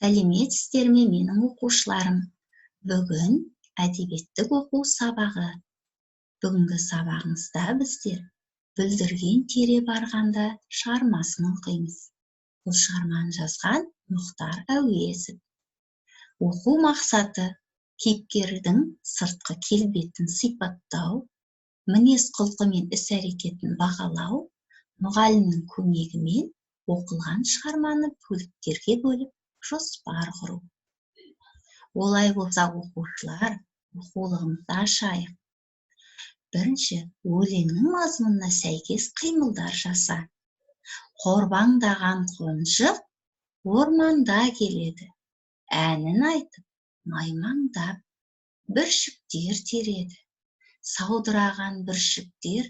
Сәлеметсіздер ме менің оқушыларым? Бүгін әдебиеттік оқу сабағы. Бүгінгі сабағымызда біздер «Бүлдірген тере барғанда» шығармасын оқимыз. Бұл шығарманы жазған Мұхтар Әуезов. Оқу мақсаты кейіпкердің сыртқы келбетін сипаттау, мінез-құлқы мен іс-әрекетін бағалау, мұғалімнің көмегімен оқылған шығарманы бөліктерге бөліп жоспар құру. Олай болса, оқушылар, оқулығымызды ашайық. Бірінші, өлеңнің мазмұнына сәйкес қимылдар жаса. Қорбаңдаған қонжық орманда келеді. Әнін айтып, маймаңдап, бүршіктер тереді. Саудыраған бүршіктер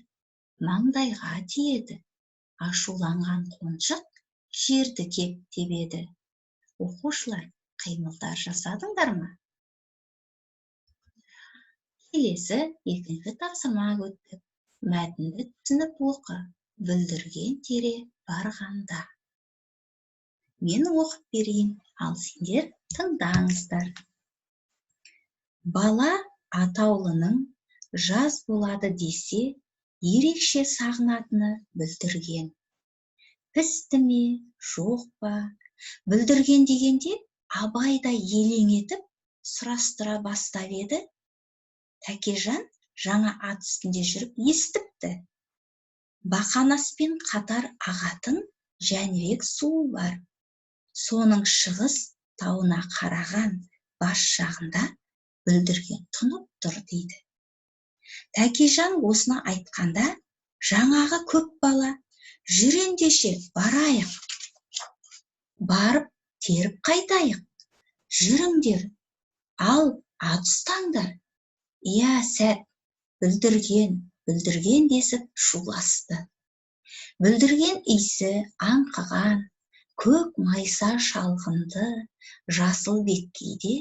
маңдайға тиеді. Ашуланған қонжық жерді кеп тебеді. Оқушылар, қимылдар жасадыңдар ма? Келесі екінші тапсырма өттік. Мәтінді түсініп оқы. Бүлдірген тере барғанда. Мен оқып берейін, ал сендер тыңдаңыздар. Бала атаулының жаз болады десе, ерекше сағынатыны бүлдірген. Пісті ме, жоқ па? Бүлдірген дегенде Абай да елең етіп сұрастыра бастап еді. Тәкежан жаңа ат үстінде жүріп естіпті. Бақанаспен қатар ағатын Жәнібек суы бар. Соның шығыс тауына қараған бас жағында бүлдірген тұнып тұр дейді. Тәкежан осыны айтқанда, жаңағы көп бала, жүр ендеше барайық. Барып теріп қайтайық. Жүріңдер, ал ат ұстаңдар. Иә, сәт, бүлдірген десіп шуласты. Бүлдірген исі аңқыған, көк майса шалғынды, жасыл беткейде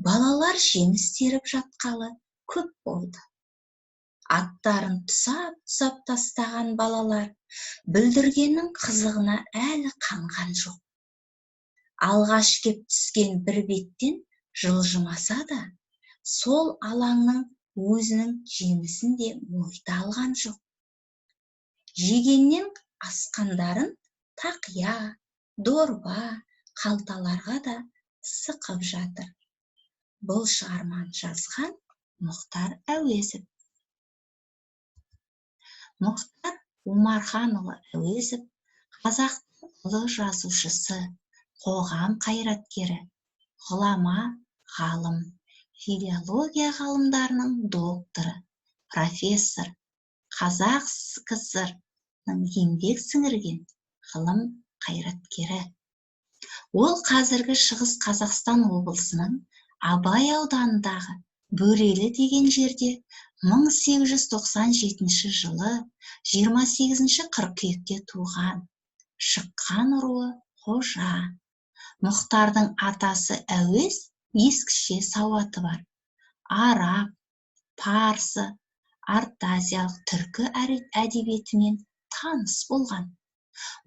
балалар жеміс теріп жатқалы көп болды. Аттарын тұсап тастаған балалар бүлдіргеннің қызығына әлі қанған жоқ. Алғаш кеп түскен бір беттен жылжымаса да, сол алаңның өзінің жемісін де мойыта алған жоқ. Жегеннен асқандарын тақия, дорба, қалталарға да сықып жатыр. Бұл шығарманы жазған Мұхтар Әуезов. Мұхтар Омарханұлы Әуезов қазақтың ұлы жазушысы, қоғам қайраткері, ғұлама, ғалым, филология ғалымдарының докторы, профессор, Қазақ СССР-ның еңбек сіңірген ғылым қайраткері. Ол қазіргі Шығыс Қазақстан облысының Абай ауданындағы Бөрелі деген жерде 1897 жылы 28 қыркүйекте туған. Шыққан руы Қожа. Мұхтардың атасы Әуез ескіше сауаты бар. Араб, парсы, артазиялық түркі әдебиетімен таныс болған.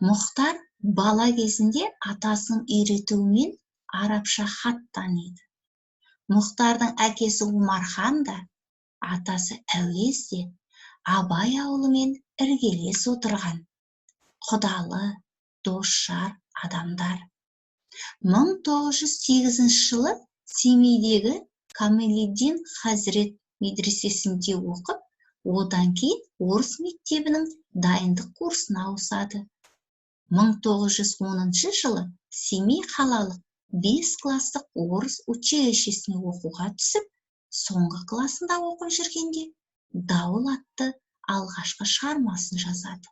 Мұхтар бала кезінде атасының үйретуімен арабша хат таниды. Мұхтардың әкесі Омархан да, атасы Әуез де Абай ауылымен іргелес отырған. Құдалы, досжар адамдар. 1908 жылы Семейдегі Камалиддин Хазірет медресесінде оқып, одан кейін орыс мектебінің дайындық курсына ауысады. 1910 жылы Семей қалалық 5 кластық орыс училищесіне оқуға түсіп, соңғы класында оқып жүргенде «Дауыл» атты алғашқы шығармасын жазады.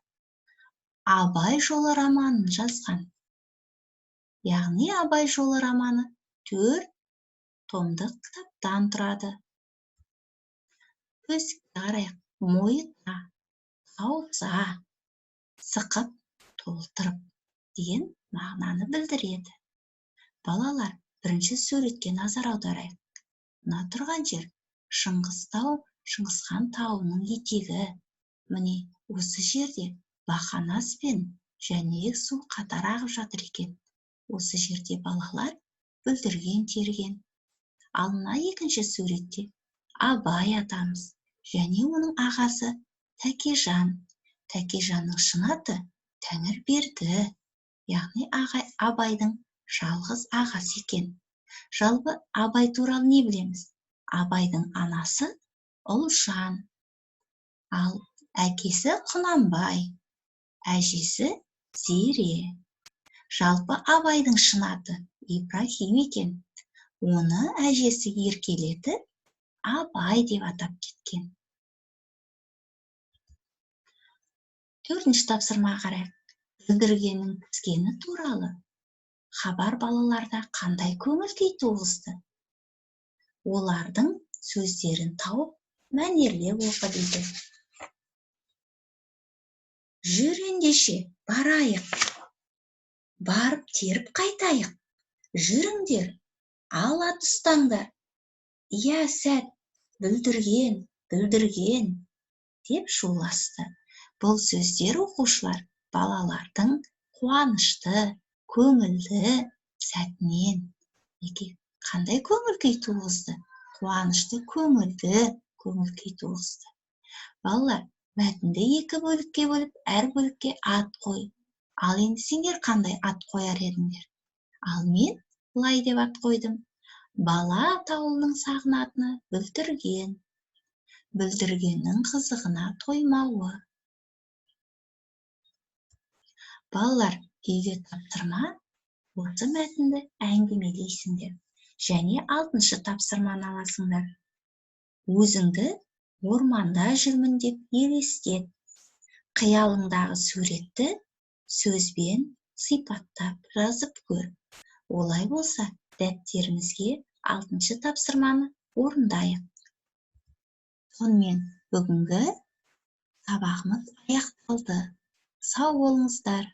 Абай жолы романын жазған. Яғни Абай жолы романы 4 томдық кітаптан тұрады. Көзге қарайық, мойыта, тауса, сықып, толтырып деген мағынаны білдіреді. Балалар, бірінші суретке назар аударайық. Мына тұрған жер Шыңғыстау, Шыңғысхан тауының етегі. Міне, осы жерде Бақанас пен Жәнібек суы қатар ағып жатыр екен. Осы жерде балалар бүлдірген терген. Ал мына екінші суретте Абай атамыз және оның ағасы Тәкежан. Тәкежанның шын аты Тәңірберді, яғни Абайдың жалғыз ағасы екен. Жалпы Абай туралы не білеміз? Абайдың анасы Ұлжан, ал әкесі Құнанбай, әжесі Зере. Жалпы Абайдың шын аты Ибрахим екен. Оны әжесі еркелетіп Абай деп атап кеткен. Төртінші тапсырма қарайық. Бүлдіргеннің піскені туралы хабар балаларда қандай көңіл-күй туғызды? Олардың сөздерін тауып, мәнерлеп оқы дейді. Жүр ендеше, барайық. Барып теріп қайтайық. Жүріңдер, ал ат ұстаңдар. Иә, сәт, бүлдірген, бүлдірген, деп шуласты. Бұл сөздер оқушылар балалардың қуанышты, көңілді сәтінен қандай көңіл-күй туғызды? Қуанышты, көңілді көңіл-күй туғызды. Балалар, мәтінді екі бөлікке бөліп, әр бөлікке ат қой. Ал енді сендер қандай ат қояр едіңдер? Ал мен былай деп ат қойдым. Бала атаулының сағынатыны бүлдірген. Бүлдіргеннің қызығына тоймауы. Балалар, үйге тапсырма, осы мәтінді әңгімелейсіңдер. Және 6-шы тапсырманы аласыңдар. Өзіңді орманда жүрмін деп елестет. Қиялыңдағы суретті сөзбен сипаттап жазып көр. Олай болса, дәптерімізге 6-шы тапсырманы орындайық. Сонымен бүгінгі сабағымыз аяқталды. Сау болыңыздар.